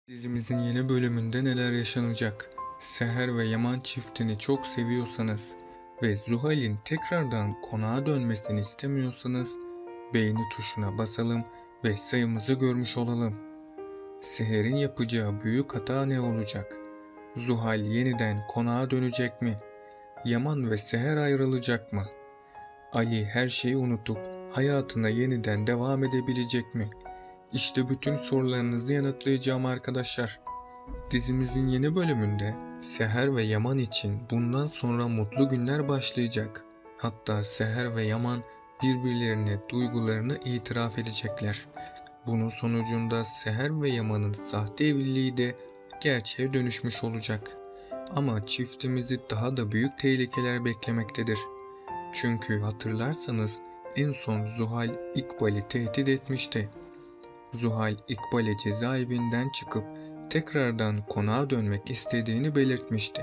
Dizimizin yeni bölümünde neler yaşanacak? Seher ve Yaman çiftini çok seviyorsanız ve Zuhal'in tekrardan konağa dönmesini istemiyorsanız beğeni tuşuna basalım ve sayımızı görmüş olalım. Seher'in yapacağı büyük hata ne olacak? Zuhal yeniden konağa dönecek mi? Yaman ve Seher ayrılacak mı? Ali her şeyi unutup hayatına yeniden devam edebilecek mi? İşte bütün sorularınızı yanıtlayacağım arkadaşlar. Dizimizin yeni bölümünde Seher ve Yaman için bundan sonra mutlu günler başlayacak. Hatta Seher ve Yaman birbirlerine duygularını itiraf edecekler. Bunun sonucunda Seher ve Yaman'ın sahte evliliği de gerçeğe dönüşmüş olacak. Ama çiftimizi daha da büyük tehlikeler beklemektedir. Çünkü hatırlarsanız en son Zuhal İkbal'i tehdit etmişti. Zuhal İkbal'e cezaevinden çıkıp tekrardan konağa dönmek istediğini belirtmişti.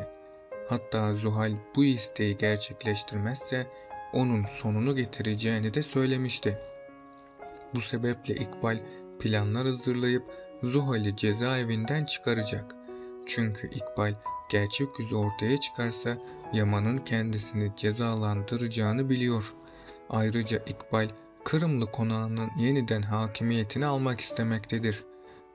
Hatta Zuhal bu isteği gerçekleştirmezse onun sonunu getireceğini de söylemişti. Bu sebeple İkbal planlar hazırlayıp Zuhal'i cezaevinden çıkaracak. Çünkü İkbal gerçek yüzü ortaya çıkarsa Yaman'ın kendisini cezalandıracağını biliyor. Ayrıca İkbal Kırımlı konağının yeniden hakimiyetini almak istemektedir.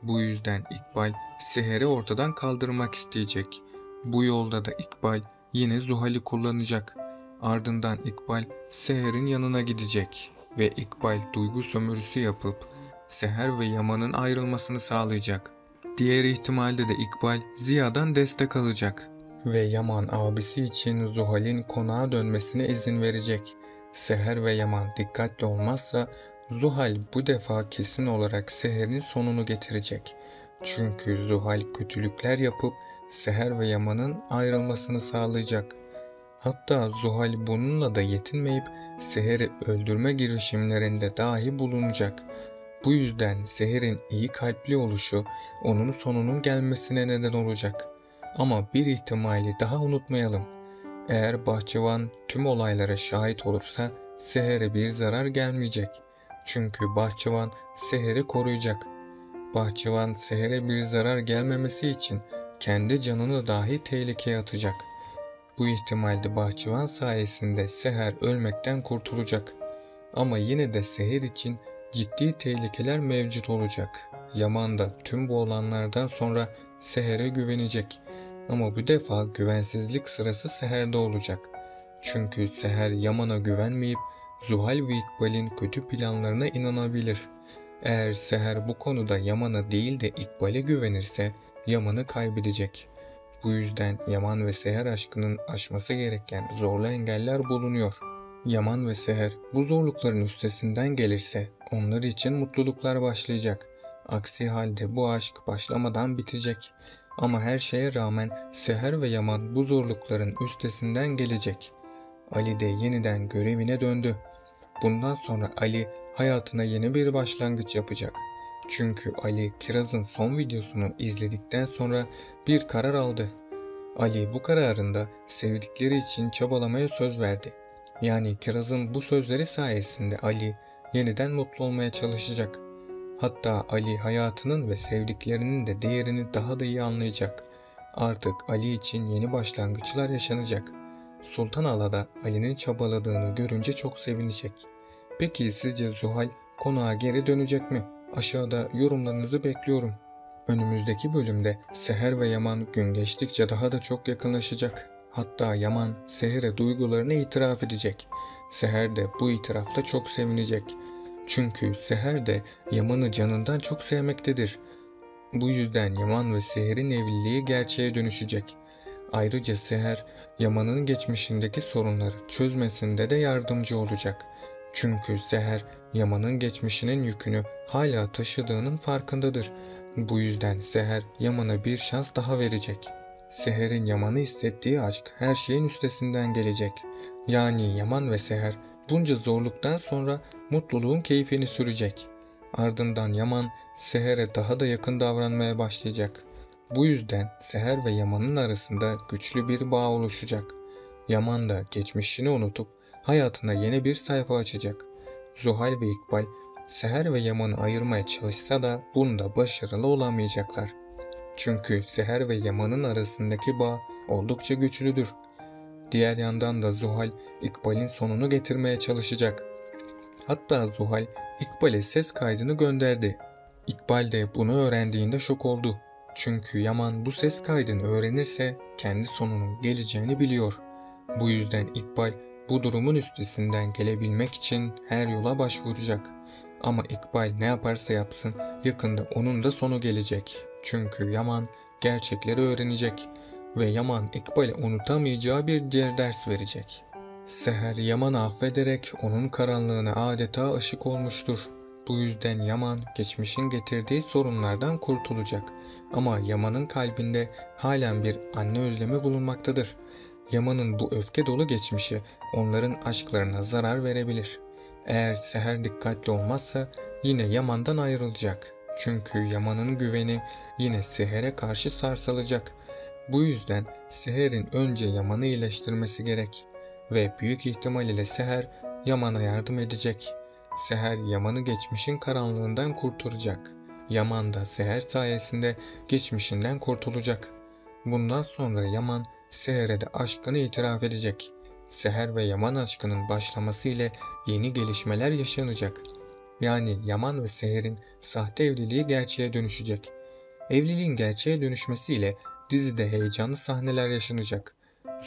Bu yüzden İkbal Seher'i ortadan kaldırmak isteyecek. Bu yolda da İkbal yine Zuhal'i kullanacak. Ardından İkbal Seher'in yanına gidecek ve İkbal duygu sömürüsü yapıp Seher ve Yaman'ın ayrılmasını sağlayacak. Diğer ihtimalde de İkbal Ziya'dan destek alacak ve Yaman abisi için Zuhal'in konağa dönmesine izin verecek. Seher ve Yaman dikkatli olmazsa Zuhal bu defa kesin olarak Seher'in sonunu getirecek. Çünkü Zuhal kötülükler yapıp Seher ve Yaman'ın ayrılmasını sağlayacak. Hatta Zuhal bununla da yetinmeyip Seher'i öldürme girişimlerinde dahi bulunacak. Bu yüzden Seher'in iyi kalpli oluşu onun sonunun gelmesine neden olacak. Ama bir ihtimali daha unutmayalım. Eğer bahçıvan tüm olaylara şahit olursa Seher'e bir zarar gelmeyecek. Çünkü bahçıvan Seher'i koruyacak. Bahçıvan Seher'e bir zarar gelmemesi için kendi canını dahi tehlikeye atacak. Bu ihtimalde bahçıvan sayesinde Seher ölmekten kurtulacak. Ama yine de Seher için ciddi tehlikeler mevcut olacak. Yaman da tüm bu olanlardan sonra Seher'e güvenecek. Ama bu defa güvensizlik sırası Seher'de olacak. Çünkü Seher Yaman'a güvenmeyip Zuhal ve İkbal'in kötü planlarına inanabilir. Eğer Seher bu konuda Yaman'a değil de İkbal'e güvenirse Yaman'ı kaybedecek. Bu yüzden Yaman ve Seher aşkının aşması gereken zorlu engeller bulunuyor. Yaman ve Seher bu zorlukların üstesinden gelirse onlar için mutluluklar başlayacak. Aksi halde bu aşk başlamadan bitecek. Ama her şeye rağmen Seher ve Yaman bu zorlukların üstesinden gelecek. Ali de yeniden görevine döndü. Bundan sonra Ali hayatına yeni bir başlangıç yapacak. Çünkü Ali Kiraz'ın son videosunu izledikten sonra bir karar aldı. Ali bu kararında sevdikleri için çabalamaya söz verdi. Yani Kiraz'ın bu sözleri sayesinde Ali yeniden mutlu olmaya çalışacak. Hatta Ali hayatının ve sevdiklerinin de değerini daha da iyi anlayacak. Artık Ali için yeni başlangıçlar yaşanacak. Sultan Ala da Ali'nin çabaladığını görünce çok sevinecek. Peki sizce Zuhal konağa geri dönecek mi? Aşağıda yorumlarınızı bekliyorum. Önümüzdeki bölümde Seher ve Yaman gün geçtikçe daha da çok yakınlaşacak. Hatta Yaman Seher'e duygularını itiraf edecek. Seher de bu itirafta çok sevinecek. Çünkü Seher de Yaman'ı canından çok sevmektedir. Bu yüzden Yaman ve Seher'in evliliği gerçeğe dönüşecek. Ayrıca Seher, Yaman'ın geçmişindeki sorunları çözmesinde de yardımcı olacak. Çünkü Seher, Yaman'ın geçmişinin yükünü hala taşıdığının farkındadır. Bu yüzden Seher, Yaman'a bir şans daha verecek. Seher'in Yaman'ı hissettiği aşk her şeyin üstesinden gelecek. Yani Yaman ve Seher bunca zorluktan sonra mutluluğun keyfini sürecek. Ardından Yaman, Seher'e daha da yakın davranmaya başlayacak. Bu yüzden Seher ve Yaman'ın arasında güçlü bir bağ oluşacak. Yaman da geçmişini unutup hayatına yeni bir sayfa açacak. Zuhal ve İkbal Seher ve Yaman'ı ayırmaya çalışsa da bunda başarılı olamayacaklar. Çünkü Seher ve Yaman'ın arasındaki bağ oldukça güçlüdür. Diğer yandan da Zuhal İkbal'in sonunu getirmeye çalışacak. Hatta Zuhal İkbal'e ses kaydını gönderdi. İkbal de bunu öğrendiğinde şok oldu. Çünkü Yaman bu ses kaydını öğrenirse kendi sonunun geleceğini biliyor. Bu yüzden İkbal bu durumun üstesinden gelebilmek için her yola başvuracak. Ama İkbal ne yaparsa yapsın yakında onun da sonu gelecek. Çünkü Yaman gerçekleri öğrenecek ve Yaman İkbal'e unutamayacağı bir diğer ders verecek. Seher Yaman'ı affederek onun karanlığına adeta ışık olmuştur. Bu yüzden Yaman geçmişin getirdiği sorunlardan kurtulacak. Ama Yaman'ın kalbinde halen bir anne özlemi bulunmaktadır. Yaman'ın bu öfke dolu geçmişi onların aşklarına zarar verebilir. Eğer Seher dikkatli olmazsa yine Yaman'dan ayrılacak. Çünkü Yaman'ın güveni yine Seher'e karşı sarsılacak. Bu yüzden Seher'in önce Yaman'ı iyileştirmesi gerek. Ve büyük ihtimal ile Seher Yaman'a yardım edecek. Seher Yaman'ı geçmişin karanlığından kurtaracak. Yaman da Seher sayesinde geçmişinden kurtulacak. Bundan sonra Yaman Seher'e de aşkını itiraf edecek. Seher ve Yaman aşkının başlaması ile yeni gelişmeler yaşanacak. Yani Yaman ve Seher'in sahte evliliği gerçeğe dönüşecek. Evliliğin gerçeğe dönüşmesiyle dizide heyecanlı sahneler yaşanacak.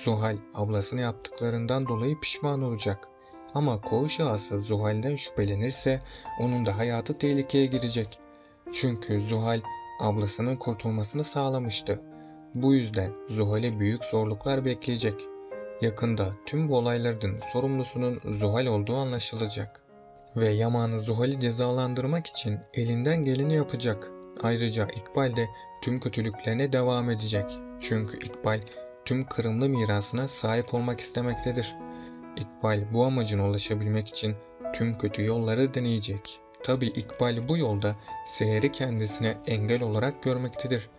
Zuhal ablasına yaptıklarından dolayı pişman olacak. Ama koğuş ağası Zuhal'den şüphelenirse onun da hayatı tehlikeye girecek. Çünkü Zuhal ablasının kurtulmasını sağlamıştı. Bu yüzden Zuhal'e büyük zorluklar bekleyecek. Yakında tüm bu olayların sorumlusunun Zuhal olduğu anlaşılacak. Ve Yaman Zuhal'i cezalandırmak için elinden geleni yapacak. Ayrıca İkbal de tüm kötülüklerine devam edecek. Çünkü İkbal tüm kırımlı mirasına sahip olmak istemektedir. İkbal bu amacına ulaşabilmek için tüm kötü yolları deneyecek. Tabi İkbal bu yolda Seher'i kendisine engel olarak görmektedir.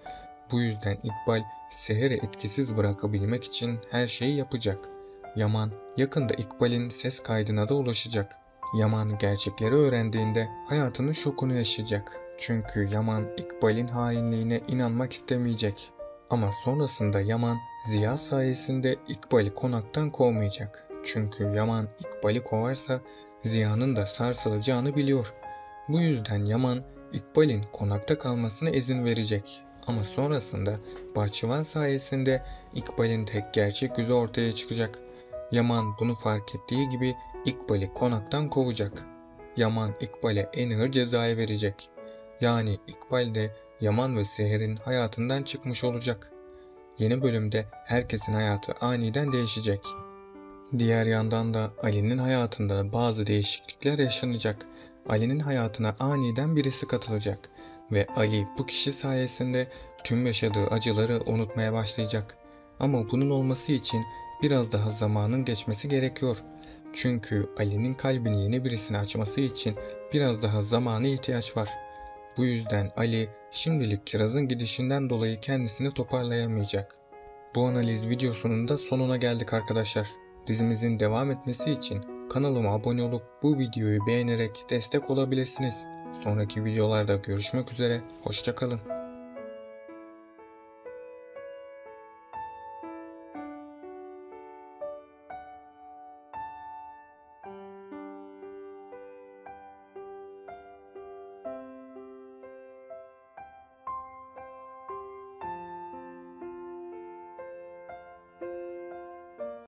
Bu yüzden İkbal Seher'i etkisiz bırakabilmek için her şeyi yapacak. Yaman yakında İkbal'in ses kaydına da ulaşacak. Yaman gerçekleri öğrendiğinde hayatının şokunu yaşayacak. Çünkü Yaman İkbal'in hainliğine inanmak istemeyecek. Ama sonrasında Yaman Ziya sayesinde İkbal'i konaktan kovmayacak. Çünkü Yaman İkbal'i kovarsa Ziya'nın da sarsılacağını biliyor. Bu yüzden Yaman İkbal'in konakta kalmasına izin verecek. Ama sonrasında bahçıvan sayesinde İkbal'in tek gerçek yüzü ortaya çıkacak. Yaman bunu fark ettiği gibi İkbal'i konaktan kovacak. Yaman İkbal'e en ağır cezayı verecek. Yani İkbal de Yaman ve Seher'in hayatından çıkmış olacak. Yeni bölümde herkesin hayatı aniden değişecek. Diğer yandan da Ali'nin hayatında bazı değişiklikler yaşanacak. Ali'nin hayatına aniden birisi katılacak ve Ali bu kişi sayesinde tüm yaşadığı acıları unutmaya başlayacak. Ama bunun olması için biraz daha zamanın geçmesi gerekiyor. Çünkü Ali'nin kalbini yeni birisine açması için biraz daha zamana ihtiyaç var. Bu yüzden Ali şimdilik Kiraz'ın gidişinden dolayı kendisini toparlayamayacak. Bu analiz videosunun da sonuna geldik arkadaşlar. Dizimizin devam etmesi için kanalıma abone olup bu videoyu beğenerek destek olabilirsiniz. Sonraki videolarda görüşmek üzere, hoşça kalın.